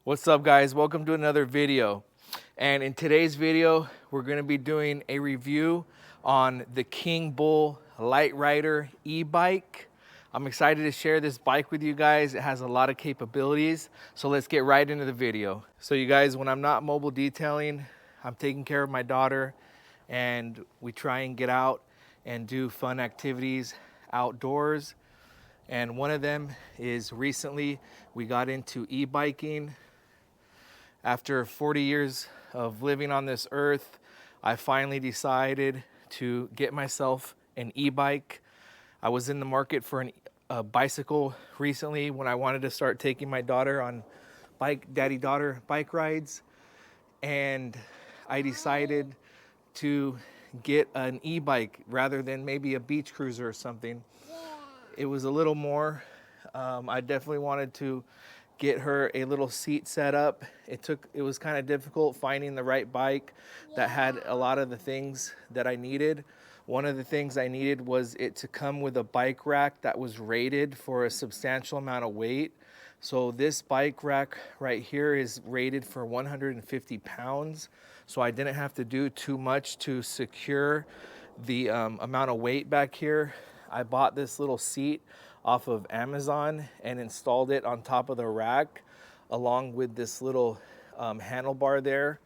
What's up, guys? Welcome to another video. And in today's video, we're going to be doing a review on the Kingbull Literider e-bike. I'm excited to share this bike with you guys. It has a lot of capabilities. So let's get right into the video. So you guys, when I'm not mobile detailing, I'm taking care of my daughter and we try and get out and do fun activities outdoors. And one of them is recently we got into e-biking. After 40 years of living on this earth, I finally decided to get myself an e-bike. I was in the market for a bicycle recently when I wanted to start taking my daughter on daddy-daughter bike rides. And I decided to get an e-bike rather than maybe a beach cruiser or something. It was a little more. I definitely wanted to get her a little seat set up. It was kind of difficult finding the right bike that had a lot of the things that I needed. One of the things I needed was it to come with a bike rack that was rated for a substantial amount of weight. So this bike rack right here is rated for 150 pounds. So I didn't have to do too much to secure the amount of weight back here. I bought this little seat off of Amazon and installed it on top of the rack along with this little handlebar there.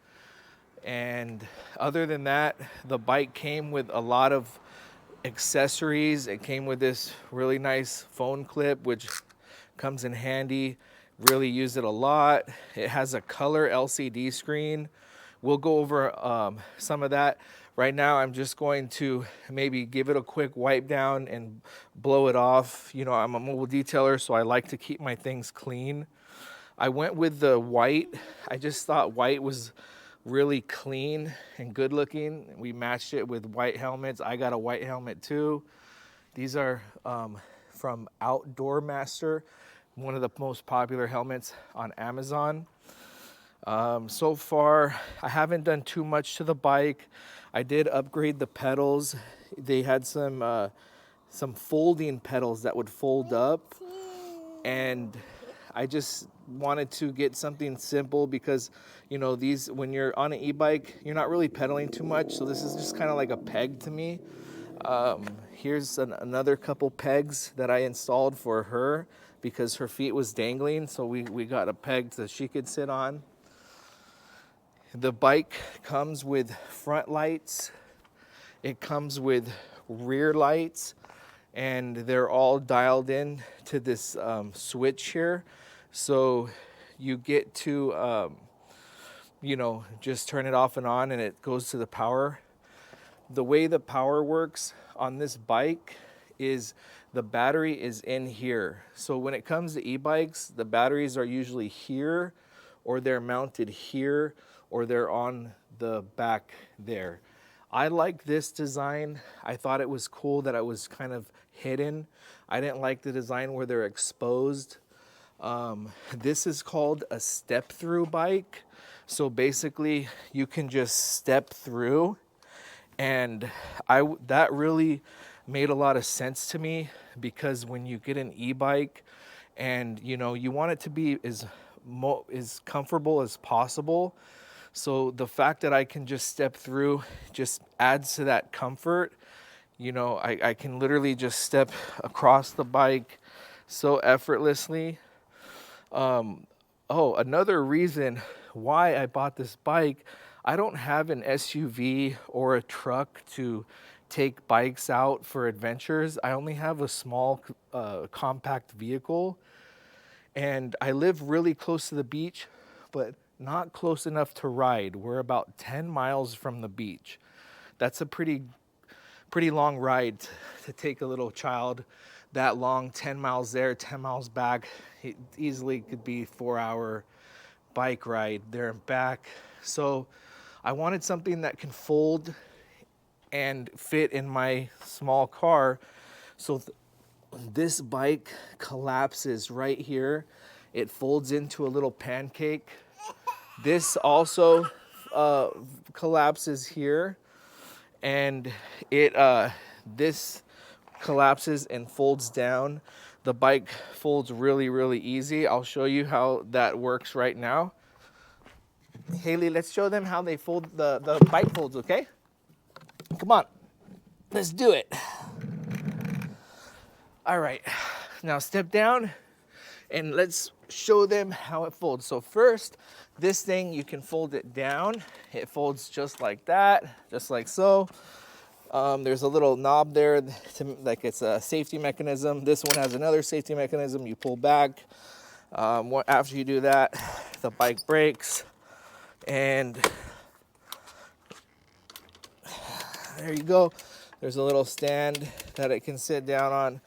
And other than that, the bike came with a lot of accessories. It came with this really nice phone clip, which comes in handy. Really use it a lot. It has a color LCD screen. We'll go over some of that. Right now, I'm just going to maybe give it a quick wipe down and blow it off. You know, I'm a mobile detailer, so I like to keep my things clean. I went with the white. I just thought white was really clean and good looking. We matched it with white helmets. I got a white helmet too. These are from Outdoor Master, one of the most popular helmets on Amazon. So far, I haven't done too much to the bike. I did upgrade the pedals. They had some folding pedals that would fold up, and I just wanted to get something simple because, you know, when you're on an e-bike, you're not really pedaling too much. So this is just kind of like a peg to me. Here's another couple pegs that I installed for her because her feet was dangling. So we got a peg that she could sit on. The bike comes with front lights, it comes with rear lights, and they're all dialed in to this switch here. So you get to, you know, just turn it off and on and it goes to the power. The way the power works on this bike is the battery is in here. So when it comes to e-bikes, the batteries are usually here, or they're mounted here, or they're on the back there. I like this design. I thought it was cool that it was kind of hidden. I didn't like the design where they're exposed. This is called a step-through bike. So basically, you can just step through, and that really made a lot of sense to me because when you get an e-bike, and you know you want it to be as comfortable as possible. So the fact that I can just step through just adds to that comfort. You know, I can literally just step across the bike so effortlessly. Another reason why I bought this bike, I don't have an SUV or a truck to take bikes out for adventures. I only have a small compact vehicle. And I live really close to the beach, but not close enough to ride. We're about 10 miles from the beach. That's a pretty long ride to take a little child that long, 10 miles there, 10 miles back. It easily could be a 4-hour bike ride there and back. So I wanted something that can fold and fit in my small car. So this bike collapses right here. It folds into a little pancake. This also collapses here, and this collapses and folds down. The bike folds really, really easy. I'll show you how that works right now. Haley, let's show them how they fold the bike folds, okay? Come on, let's do it. All right, now step down and let's show them how it folds. So first, this thing, you can fold it down. It folds just like that, just like so. There's a little knob there, like it's a safety mechanism. This one has another safety mechanism. You pull back. After you do that, the bike brakes. And there you go. There's a little stand that it can sit down on.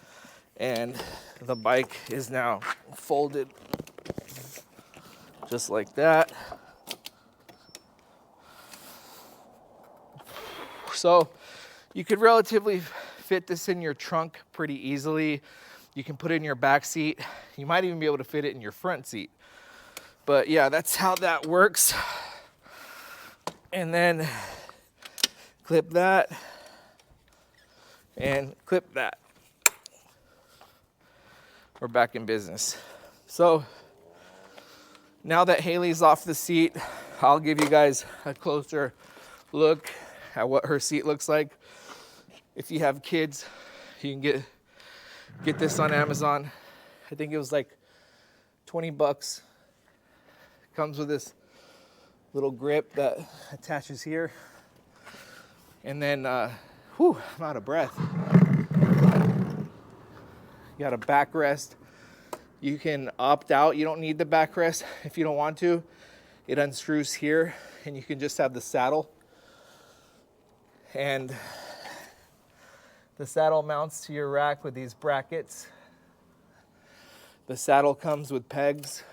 And the bike is now folded just like that. So you could relatively fit this in your trunk pretty easily. You can put it in your back seat. You might even be able to fit it in your front seat. But yeah, that's how that works. And then clip that and clip that. We're back in business. So now that Haley's off the seat, I'll give you guys a closer look at what her seat looks like. If you have kids, you can get this on Amazon. I think it was like 20 bucks. Comes with this little grip that attaches here. And then, I'm out of breath. You got a backrest. You can opt out. You don't need the backrest if you don't want to. It unscrews here and you can just have the saddle. And the saddle mounts to your rack with these brackets. The saddle comes with pegs,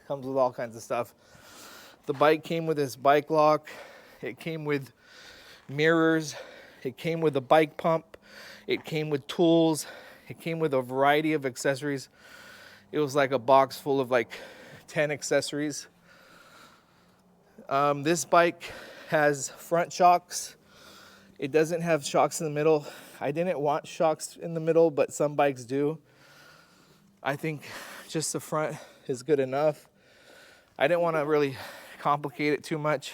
comes with all kinds of stuff. The bike came with this bike lock. It came with mirrors. It came with a bike pump. It came with tools. It came with a variety of accessories. It was like a box full of like 10 accessories. This bike has front shocks. It doesn't have shocks in the middle. I didn't want shocks in the middle, but some bikes do. I think just the front is good enough. I didn't want to really complicate it too much.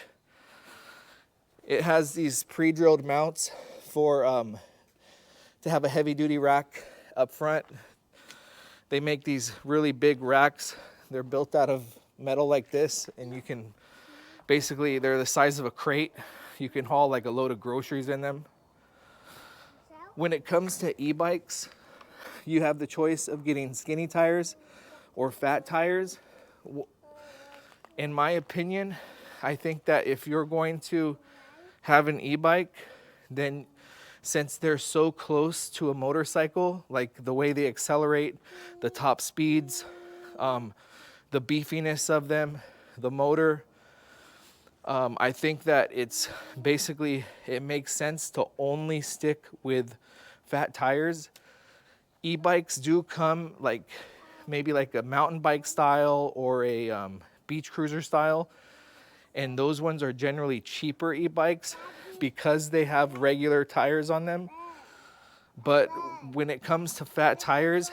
It has these pre-drilled mounts for to have a heavy-duty rack up front. They make these really big racks. They're built out of metal like this, and you can basically, they're the size of a crate. You can haul like a load of groceries in them. When it comes to e-bikes, you have the choice of getting skinny tires or fat tires. In my opinion, I think that if you're going to have an e-bike, then since they're so close to a motorcycle, like the way they accelerate, the top speeds, the beefiness of them, the motor, I think that it's basically, it makes sense to only stick with fat tires. E-bikes do come like maybe like a mountain bike style or a beach cruiser style. And those ones are generally cheaper e-bikes because they have regular tires on them. But when it comes to fat tires,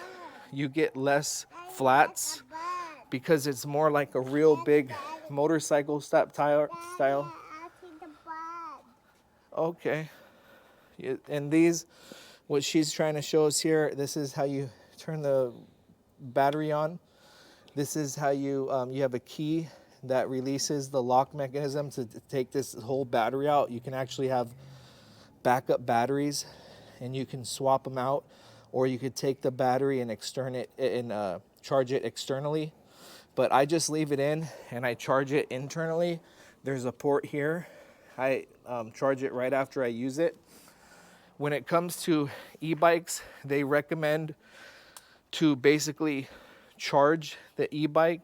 you get less flats because it's more like a real big motorcycle style. Okay. And these, what she's trying to show us here, this is how you turn the battery on. This is how you have a key that releases the lock mechanism to take this whole battery out. You can actually have backup batteries and you can swap them out, or you could take the battery and charge it externally. But I just leave it in and I charge it internally. There's a port here. I charge it right after I use it. When it comes to e-bikes, they recommend to basically charge the e-bike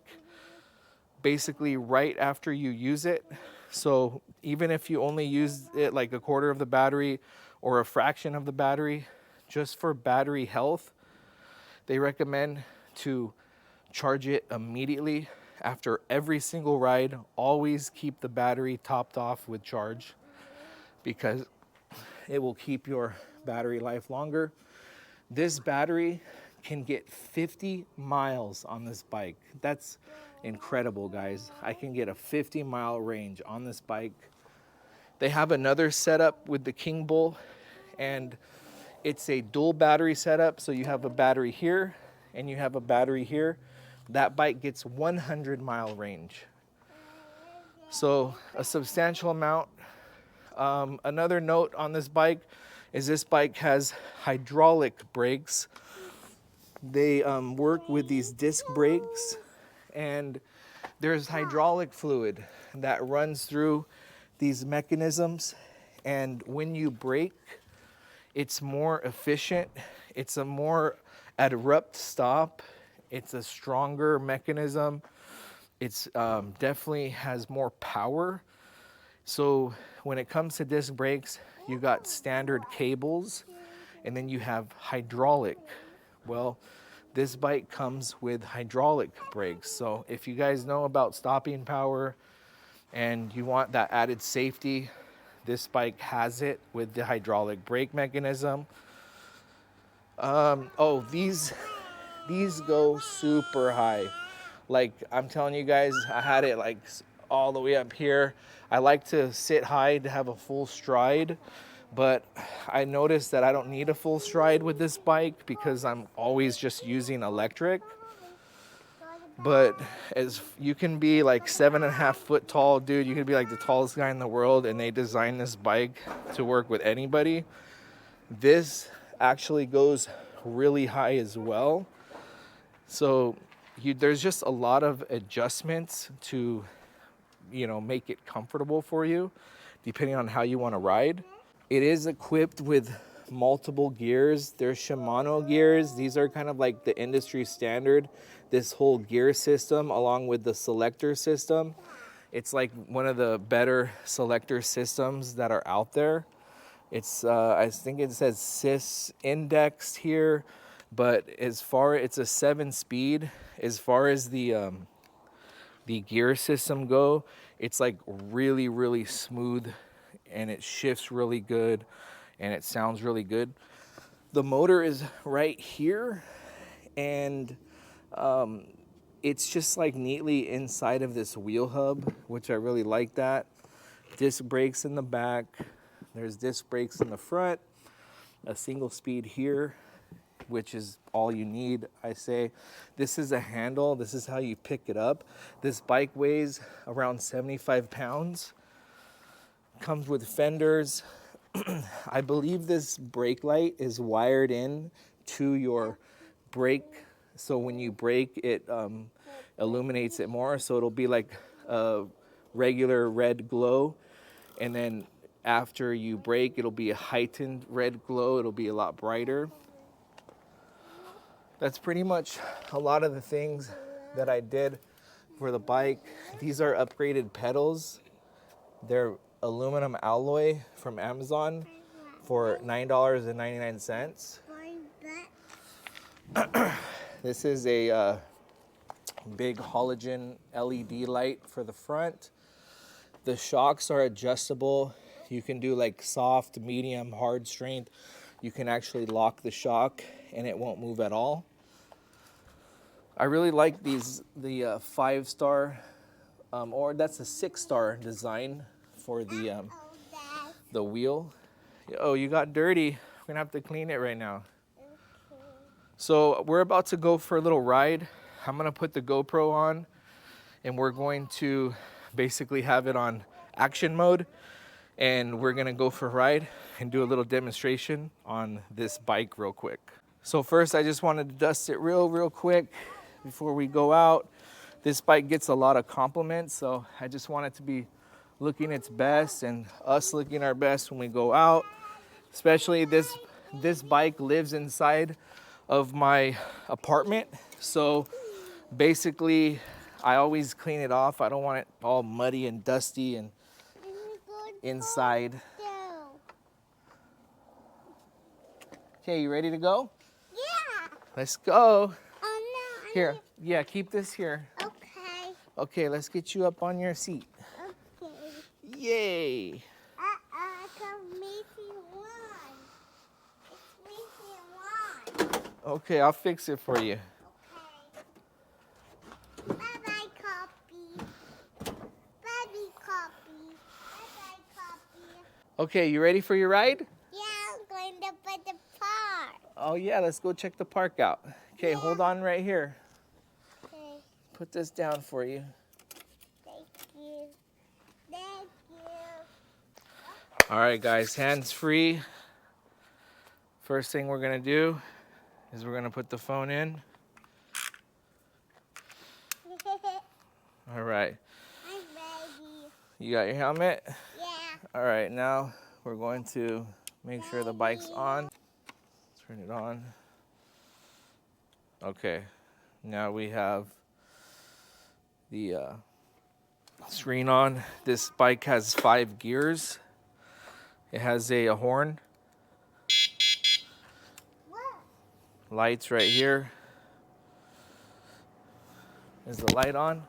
basically right after you use it. So even if you only use it like a quarter of the battery or a fraction of the battery, just for battery health, they recommend to charge it immediately after every single ride. Always keep the battery topped off with charge because it will keep your battery life longer. This battery can get 50 miles on this bike. That's incredible, guys. I can get a 50-mile range on this bike. They have another setup with the Kingbull, and it's a dual battery setup. So you have a battery here and you have a battery here. That bike gets 100-mile range. So a substantial amount. Another note on this bike is this bike has hydraulic brakes. They work with these disc brakes, and there's hydraulic fluid that runs through these mechanisms, and when you brake, it's more efficient. It's a more abrupt stop. It's a stronger mechanism. It's definitely has more power. So when it comes to disc brakes, you got standard cables, and then you have hydraulic. Well, this bike comes with hydraulic brakes. So if you guys know about stopping power and you want that added safety, this bike has it with the hydraulic brake mechanism. Oh, these go super high. Like, I'm telling you guys, I had it like all the way up here. I like to sit high to have a full stride, but I noticed that I don't need a full stride with this bike because I'm always just using electric. But as you can be like 7.5 foot tall, dude, you can be like the tallest guy in the world, and they designed this bike to work with anybody. This actually goes really high as well. So there's just a lot of adjustments to, make it comfortable for you, depending on how you want to ride. It is equipped with multiple gears. There's Shimano gears. These are kind of like the industry standard. This whole gear system, along with the selector system, it's like one of the better selector systems that are out there. It's I think it says SIS indexed here, but it's a 7-speed. As far as the gear system go, it's like really, really smooth, and it shifts really good, and it sounds really good. The motor is right here, and it's just like neatly inside of this wheel hub, which I really like that. Disc brakes in the back. There's disc brakes in the front. A single speed here, which is all you need, I say. This is a handle. This is how you pick it up. This bike weighs around 75 pounds. Comes with fenders. I believe this brake light is wired in to your brake. So when you brake, it illuminates it more. So it'll be like a regular red glow. And then after you brake, it'll be a heightened red glow. It'll be a lot brighter. That's pretty much a lot of the things that I did for the bike. These are upgraded pedals. They're aluminum alloy from Amazon for $9.99. This is a big halogen LED light for the front. The shocks are adjustable. You can do like soft, medium, hard strength. You can actually lock the shock and it won't move at all. I really like the 5-star, or that's a 6-star design for the wheel. Oh, you got dirty. We're gonna have to clean it right now. So we're about to go for a little ride. I'm gonna put the GoPro on, and we're going to basically have it on action mode, and we're gonna go for a ride and do a little demonstration on this bike real quick. So first, I just wanted to dust it real quick before we go out. This bike gets a lot of compliments, so I just want it to be looking its best and us looking our best when we go out. Especially this bike lives inside of my apartment, so basically I always clean it off. I don't want it all muddy and dusty and inside. Okay, you ready to go? Yeah. Let's go. Oh no. Here, yeah, keep this here. Okay. Okay, let's get you up on your seat. Okay. Yay. Come meet you one. It's meet you one. Okay, I'll fix it for you. Okay. Bye-bye, copy. Bye-bye, copy. Bye-bye, copy. Okay, you ready for your ride? Yeah, I'm going to put the park. Oh yeah, let's go check the park out. Okay, Yeah. hold on right here. Okay, Put this down for you. thank you. Thank you. All right, guys, hands free. First thing we're gonna do is we're gonna put the phone in. All right, I'm ready. you got your helmet? Yeah. All right, now we're going to make sure the bike's on. Turn it on. Okay, now we have the screen on. This bike has 5 gears. It has a horn. What? Lights right here. Is the light on?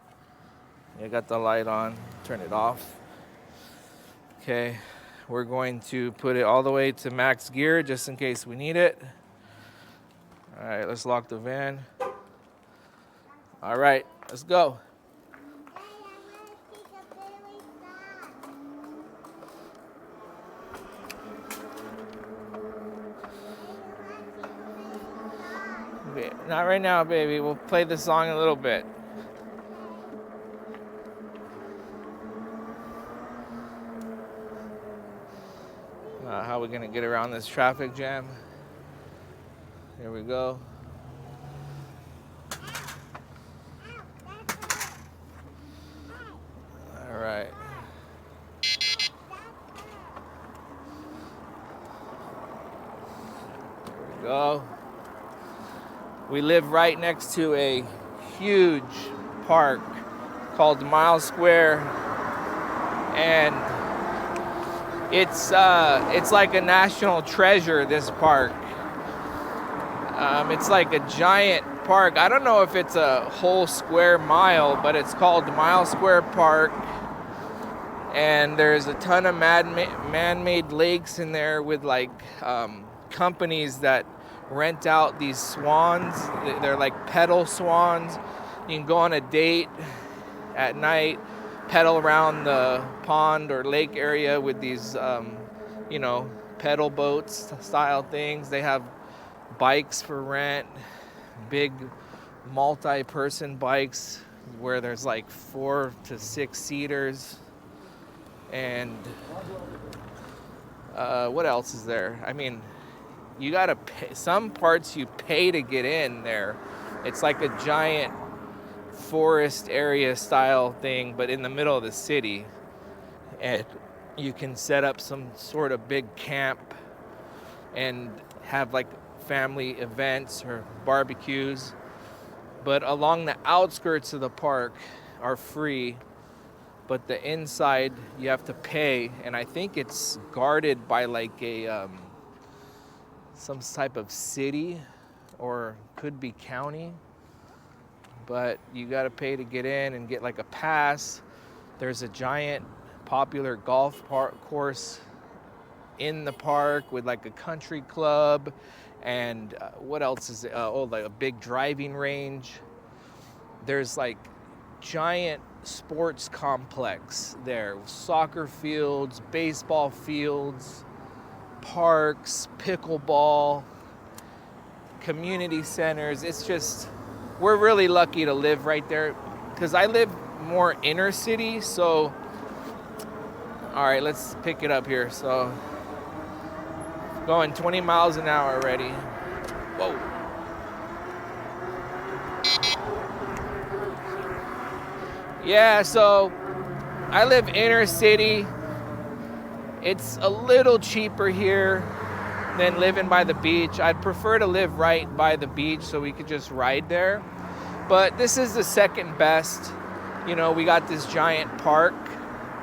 Yeah, got the light on. Turn it off. Okay, we're going to put it all the way to max gear just in case we need it. All right, let's lock the van. All right, let's go. Hey, I'm going to take a really fast. Okay, not right now, baby. We'll play the song in a little bit. How are we gonna get around this traffic jam? Here we go. All right. Here we go. We live right next to a huge park called Mile Square, and it's like a national treasure, this park. It's like a giant park. I don't know if it's a whole square mile, but it's called Mile Square Park. And there's a ton of man-made lakes in there with like companies that rent out these swans. They're like pedal swans. You can go on a date at night, pedal around the pond or lake area with these, pedal boats style things. They have bikes for rent, big multi-person bikes where there's like 4 to 6 seaters. And what else is there? I mean, you gotta pay. Some parts you pay to get in there. It's like a giant forest area style thing, but in the middle of the city. And you can set up some sort of big camp and have like family events or barbecues. But along the outskirts of the park are free, but the inside you have to pay, and I think it's guarded by like a some type of city or could be county, but you got to pay to get in and get like a pass. There's a giant popular golf course in the park with like a country club, and what else is it? Like a big driving range. There's like giant sports complex there, soccer fields, baseball fields, parks, pickleball, community centers. It's just, we're really lucky to live right there because I live more inner city. So all right, let's pick it up here. So going 20 miles an hour already. Whoa. Yeah, so I live inner city. It's a little cheaper here than living by the beach. I'd prefer to live right by the beach so we could just ride there. But this is the second best. You know, we got this giant park,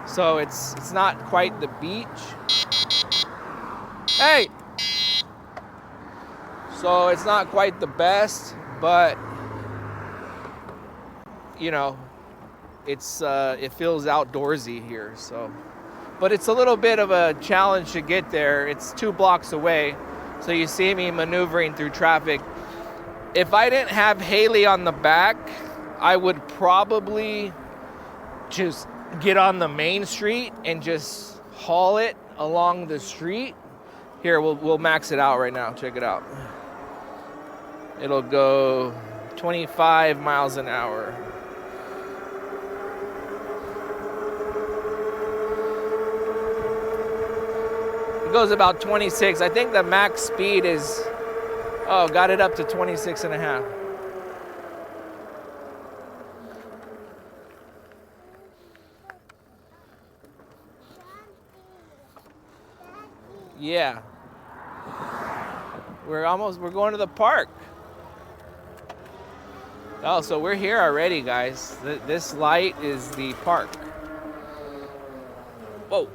so it's not quite the beach. Hey! So it's not quite the best, but you know, it's it feels outdoorsy here. So, but it's a little bit of a challenge to get there. It's 2 blocks away, so you see me maneuvering through traffic. If I didn't have Haley on the back, I would probably just get on the main street and just haul it along the street. Here, we'll max it out right now. Check it out. It'll go 25 miles an hour. It goes about 26. I think the max speed is, oh, got it up to 26 and a half. Yeah. We're going to the park. Oh, so we're here already, guys. This light is the park. Whoa.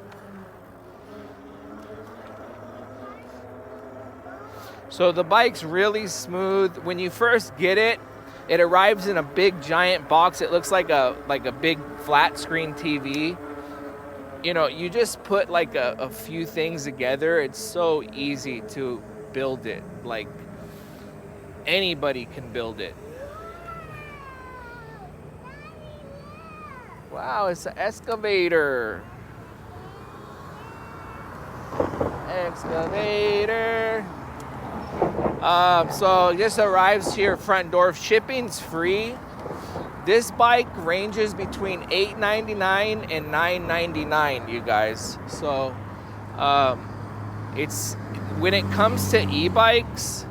So the bike's really smooth. When you first get it, it arrives in a big giant box. It looks like a big flat screen TV. You know, you just put like a few things together. It's so easy to build it. Like anybody can build it. Wow, it's an excavator. Excavator. So this arrives to your front door. Shipping's free. This bike ranges between $8.99 and $9.99, you guys. So it's when it comes to e-bikes,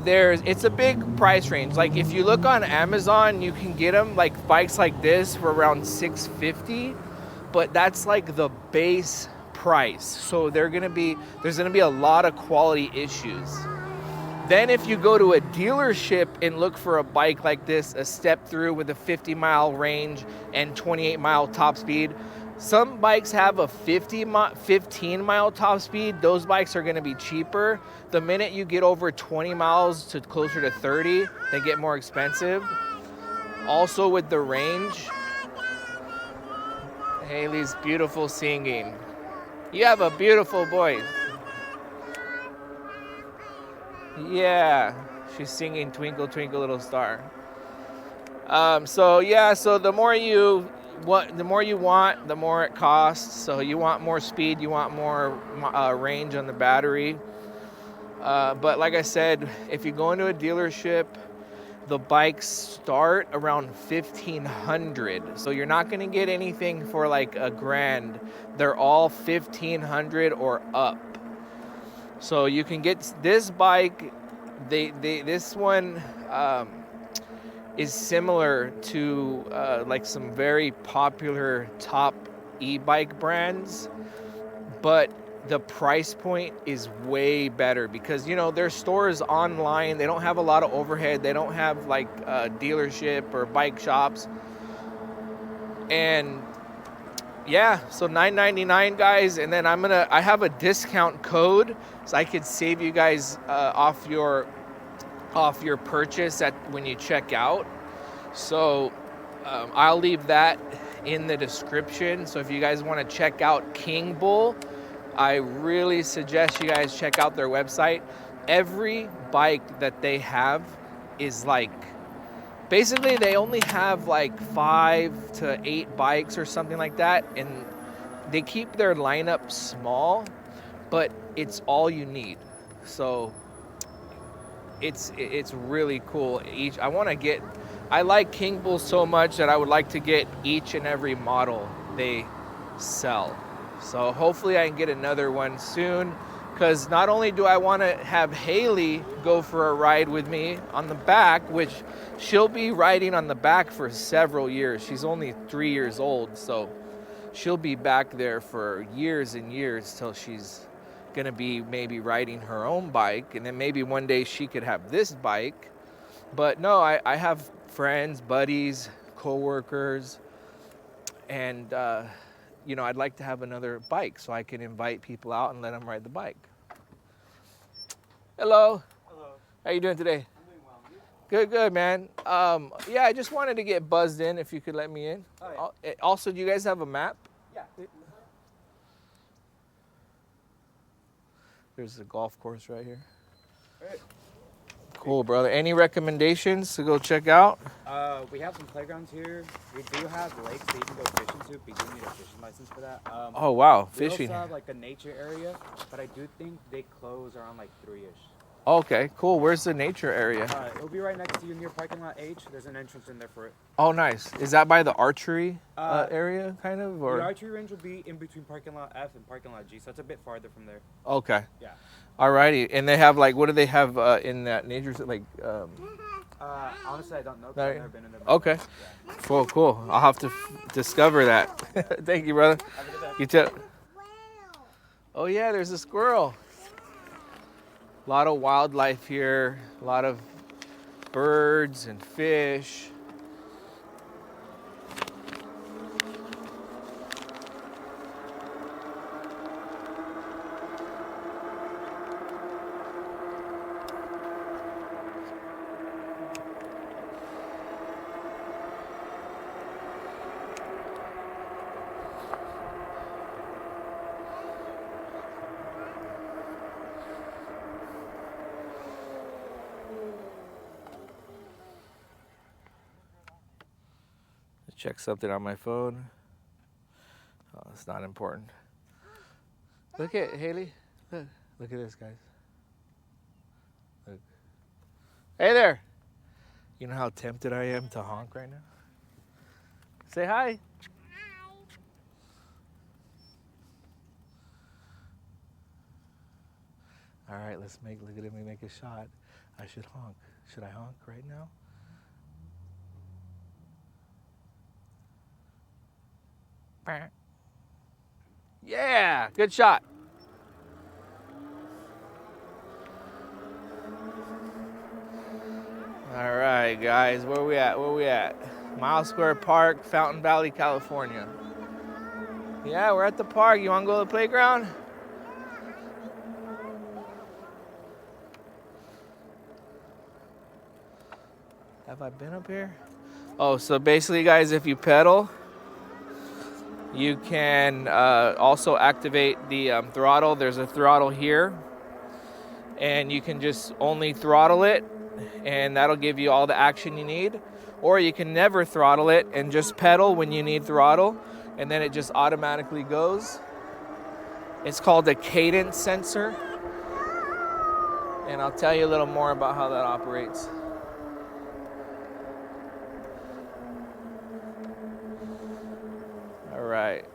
it's a big price range. Like if you look on Amazon, you can get them like bikes like this for around $650, but that's like the base price. So there's gonna be a lot of quality issues. Then if you go to a dealership and look for a bike like this, a step through with a 50-mile range and 28-mile top speed, some bikes have a 15-mile top speed. Those bikes are gonna be cheaper. The minute you get over 20 miles to closer to 30, they get more expensive. Also with the range, Haley's beautiful singing. You have a beautiful voice. Yeah, she's singing Twinkle Twinkle Little Star. So the more you want, the more it costs. So you want more speed, you want more range on the battery. But like I said, if you go into a dealership, the bikes start around $1,500. So you're not gonna get anything for like $1,000. They're all $1,500 or up. So you can get this bike. This one is similar to like some very popular top e-bike brands, but the price point is way better because, you know, their stores online, they don't have a lot of overhead. They don't have like a dealership or bike shops. And yeah, so $9.99, guys. And then I have a discount code so I could save you guys off your purchase when you check out. So I'll leave that in the description. So if you guys want to check out Kingbull, I really suggest you guys check out their website. Every bike that they have is like, basically they only have like 5 to 8 bikes or something like that, and they keep their lineup small, but it's all you need. So it's really cool. I like Kingbull so much that I would like to get each and every model they sell. So hopefully I can get another one soon, because not only do I want to have Haley go for a ride with me on the back, which she'll be riding on the back for several years. She's only 3 years old, so she'll be back there for years and years till she's gonna be maybe riding her own bike, and then maybe one day she could have this bike. But no, I have friends, buddies, co-workers, and you know, I'd like to have another bike so I can invite people out and let them ride the bike. Hello. Hello. How you doing today? I'm doing well. Good, man. Yeah, I just wanted to get buzzed in if you could let me in. Oh, yeah. Also, do you guys have a map? Yeah. There's a golf course right here. All right. Cool, brother. Any recommendations to go check out? We have some playgrounds here. We do have lakes that you can go fishing to, but you do need a fishing license for that. Oh, wow. We Fishing. also have like a nature area, but I do think they close around like 3-ish. Okay, cool. Where's the nature area? It'll be right next to you near parking lot H. There's an entrance in there for it. Oh, nice. Is that by the archery area, kind of? Or? The archery range will be in between parking lot F and parking lot G, so it's a bit farther from there. Okay. Yeah. Alrighty. And they have like, what do they have in that nature? Like, Honestly, I don't know. 'Cause No, I've never been in there. okay. Yeah. Cool, cool. I'll have to discover that. Thank you, brother. Have a good day. You too. Wow. Oh yeah, there's a squirrel. A lot of wildlife here. A lot of birds and fish. Check something on my phone. Oh, it's not important. Look at Haley. Look at this, guys. Look. Hey there. You know how tempted I am to honk right now? Say hi. All right, look at me make a shot. I should honk. Should I honk right now? Yeah, good shot. All right, guys, where we at? Where we at? Mile Square Park, Fountain Valley, California. Yeah, we're at the park. You want to go to the playground? Have I been up here? Oh, so basically, guys, if you pedal, you can also activate the throttle. There's a throttle here, and you can just only throttle it, and that'll give you all the action you need. Or you can never throttle it and just pedal when you need throttle, and then it just automatically goes. It's called a cadence sensor, and I'll tell you a little more about how that operates. All right.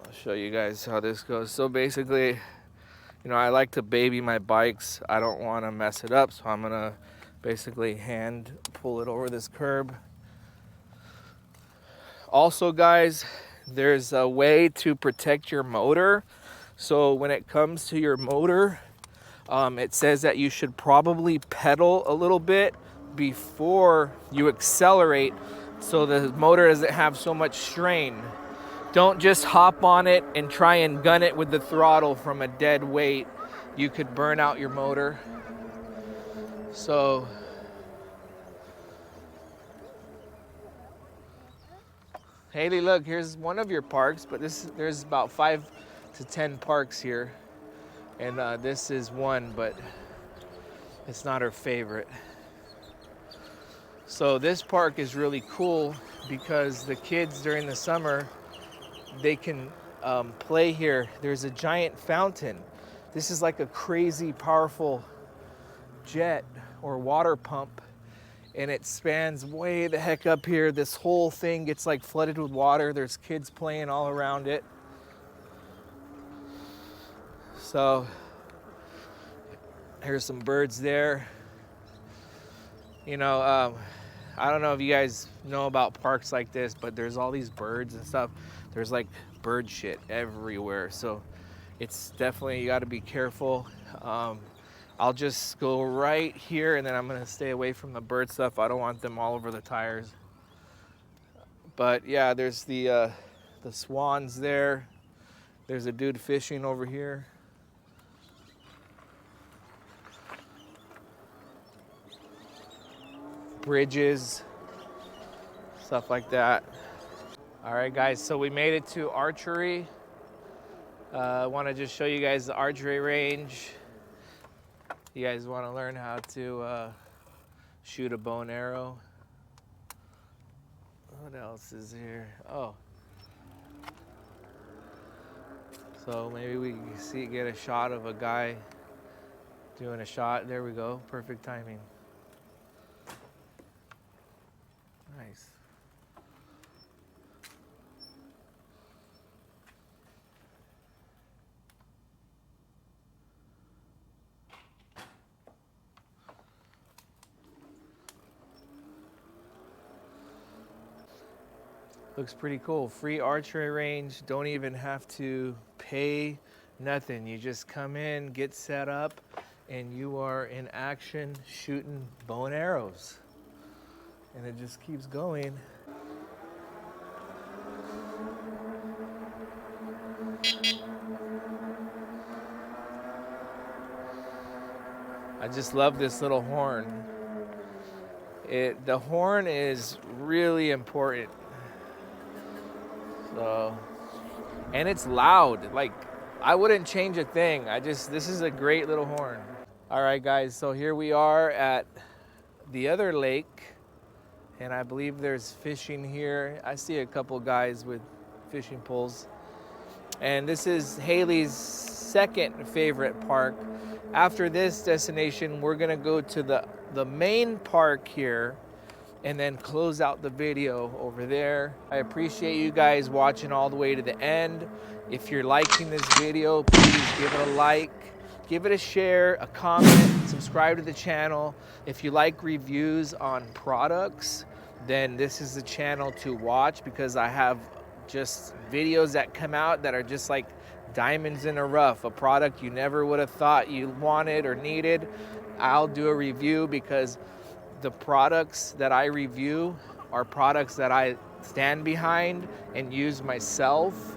I'll show you guys how this goes. So basically, you know, I like to baby my bikes. I don't want to mess it up, so I'm gonna basically hand pull it over this curb. Also, guys, there's a way to protect your motor. So when it comes to your motor, it says that you should probably pedal a little bit before you accelerate so the motor doesn't have so much strain. Don't just hop on it and try and gun it with the throttle from a dead weight. You could burn out your motor. So Haley, look, here's one of your parks, but there's about 5 to 10 parks here. And this is one, but it's not her favorite. So this park is really cool because the kids during the summer, they can play here. There's a giant fountain. This is like a crazy powerful jet or water pump, and it spans way the heck up here. This whole thing gets like flooded with water. There's kids playing all around it. So here's some birds there. You know, I don't know if you guys know about parks like this, but there's all these birds and stuff. There's like bird shit everywhere. So it's definitely, you gotta be careful. I'll just go right here and then I'm gonna stay away from the bird stuff. I don't want them all over the tires. But yeah, there's the swans there. There's a dude fishing over here. Bridges, stuff like that. All right, guys, so we made it to archery. I want to just show you guys the archery range. You guys want to learn how to shoot a bow and arrow. What else is here? Oh. So maybe we can get a shot of a guy doing a shot. There we go. Perfect timing. Nice. Looks pretty cool. Free archery range. Don't even have to pay nothing. You just come in, get set up, and you are in action shooting bow and arrows. And it just keeps going. I just love this little horn. The horn is really important. So, and it's loud. Like, I wouldn't change a thing. This is a great little horn. All right, guys, so here we are at the other lake, and I believe there's fishing here. I see a couple guys with fishing poles. And this is Haley's second favorite park. After this destination, we're gonna go to the main park here and then close out the video over there. I appreciate you guys watching all the way to the end. If you're liking this video, please give it a like, give it a share, a comment, subscribe to the channel. If you like reviews on products, then this is the channel to watch, because I have just videos that come out that are just like diamonds in a rough, a product you never would have thought you wanted or needed. I'll do a review because the products that I review are products that I stand behind and use myself.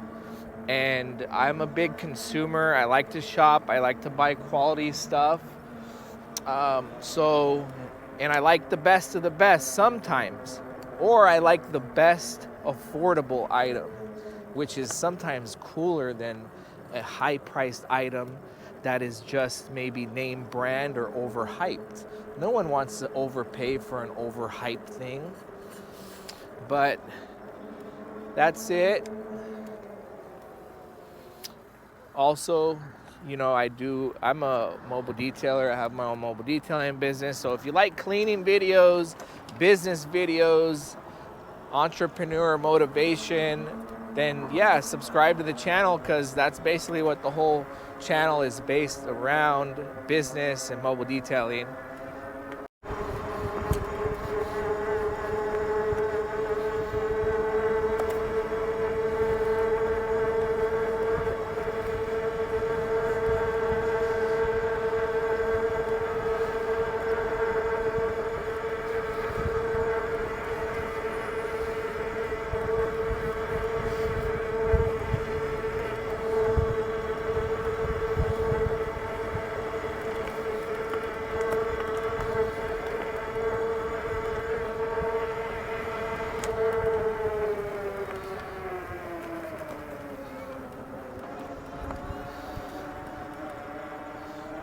And I'm a big consumer. I like to shop. I like to buy quality stuff. And I like the best of the best sometimes. Or I like the best affordable item, which is sometimes cooler than a high-priced item that is just maybe name brand or overhyped. No one wants to overpay for an overhyped thing. But that's it. Also, you know, I'm a mobile detailer. I have my own mobile detailing business. So if you like cleaning videos, business videos, entrepreneur motivation, then yeah, subscribe to the channel, because that's basically what the whole channel is based around: business and mobile detailing.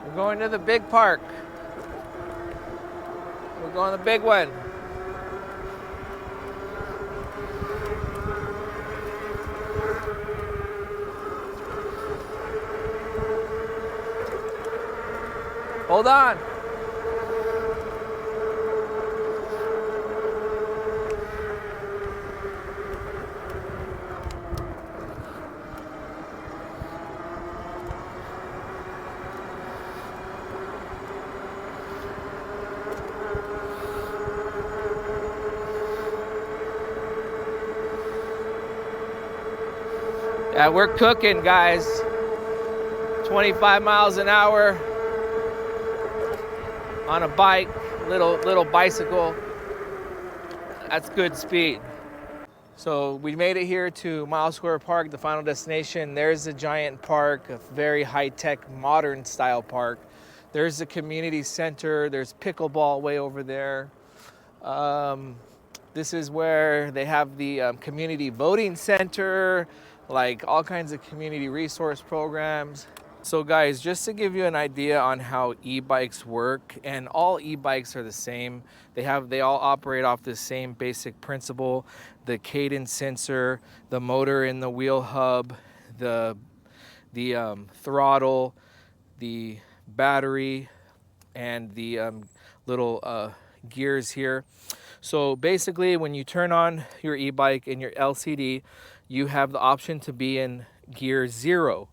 We're going to the big park. We're going to the big one. Hold on. Yeah, we're cooking, guys. 25 miles an hour on a bike, little bicycle. That's good speed. So we made it here to Miles Square Park, the final destination. There's a giant park, a very high-tech, modern style park. There's the community center. There's pickleball way over there. This is where they have the community voting center. like all kinds of community resource programs. So guys, just to give you an idea on how e-bikes work, and all e-bikes are the same. They all operate off the same basic principle: the cadence sensor, the motor in the wheel hub, the throttle, the battery, and the little gears here. So basically, when you turn on your e-bike in your LCD, you have the option to be in gear 0.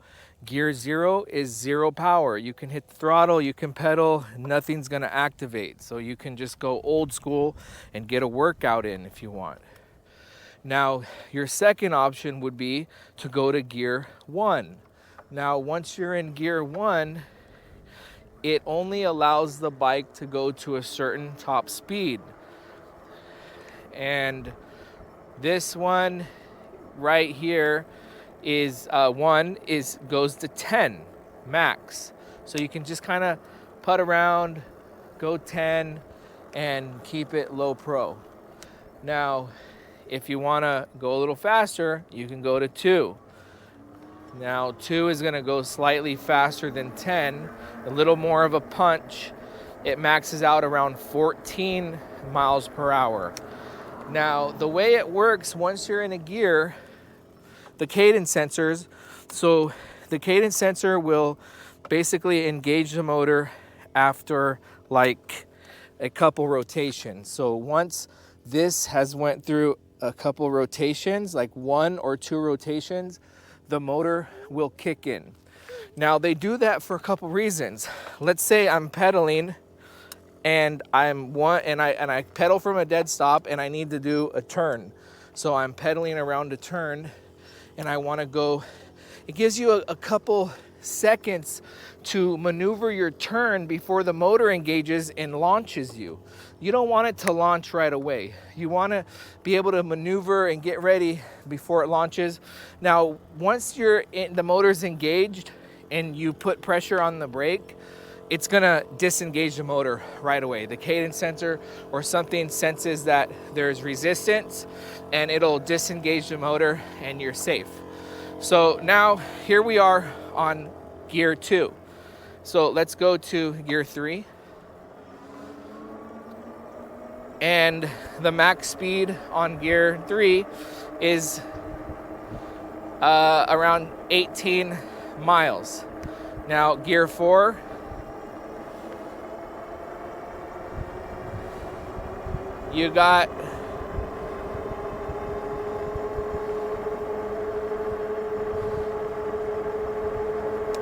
Gear 0 is 0 power. You can hit the throttle, you can pedal, nothing's gonna activate. So you can just go old school and get a workout in if you want. Now, your second option would be to go to gear 1. Now, once you're in gear 1, it only allows the bike to go to a certain top speed. And this one right here is goes to 10 max. So you can just kind of putt around, go 10, and keep it low pro. Now, if you want to go a little faster, you can go to 2. Now 2 is going to go slightly faster than 10, a little more of a punch. It maxes out around 14 miles per hour. Now, the way it works, once you're in a gear, the cadence sensors, so the cadence sensor will basically engage the motor after like a couple rotations. So once this has went through a couple rotations, like 1 or 2 rotations, the motor will kick in. Now, they do that for a couple reasons. Let's say I'm pedaling and I pedal from a dead stop and I need to do a turn. So I'm pedaling around a turn and I want to go. It gives you a couple seconds to maneuver your turn before the motor engages and launches you. You don't want it to launch right away. You want to be able to maneuver and get ready before it launches. Now, once the motor's engaged and you put pressure on the brake, it's gonna disengage the motor right away. The cadence sensor or something senses that there's resistance and it'll disengage the motor and you're safe. So now here we are on gear 2. So let's go to gear 3. And the max speed on gear 3 is around 18 miles. Now gear 4, you got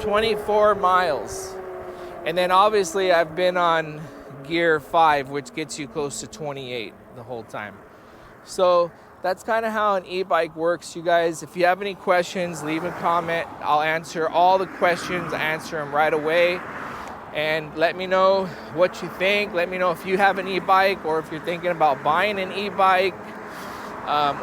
24 miles. And then obviously I've been on gear 5, which gets you close to 28 the whole time. So that's kind of how an e-bike works, you guys. If you have any questions, leave a comment. I'll answer all the questions, answer them right away. And let me know what you think. Let me know if you have an e-bike or if you're thinking about buying an e-bike,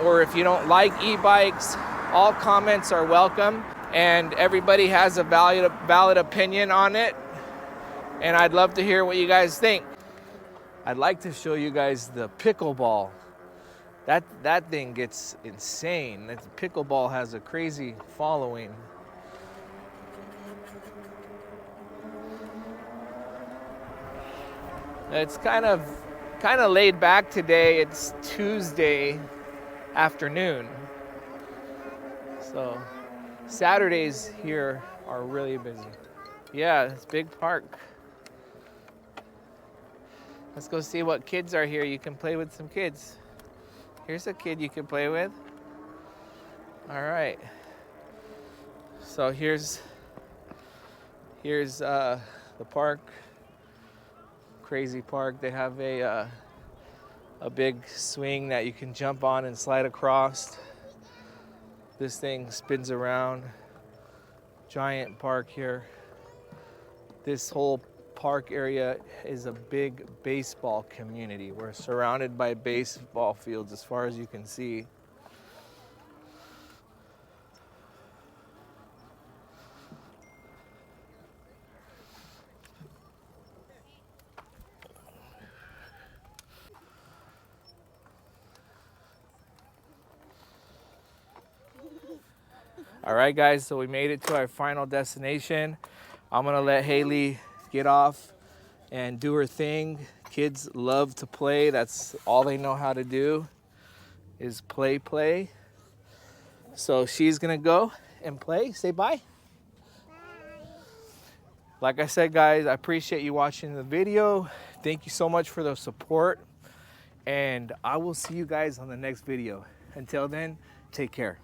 or if you don't like e-bikes. All comments are welcome, and everybody has a valid opinion on it. And I'd love to hear what you guys think. I'd like to show you guys the pickleball. That thing gets insane. Pickleball has a crazy following. It's kind of laid back today. It's Tuesday afternoon. So Saturdays here are really busy. Yeah, it's a big park. Let's go see what kids are here. You can play with some kids. Here's a kid you can play with. All right. So here's the park. Crazy park. They have a big swing that you can jump on and slide across. This thing spins around. Giant park here. This whole park area is a big baseball community. We're surrounded by baseball fields as far as you can see. All right, guys, so we made it to our final destination. I'm gonna let Haley get off and do her thing. Kids love to play. That's all they know how to do is play. So she's gonna go and play. Say bye. Like I said, guys, I appreciate you watching the video. Thank you so much for the support. And I will see you guys on the next video. Until then, take care.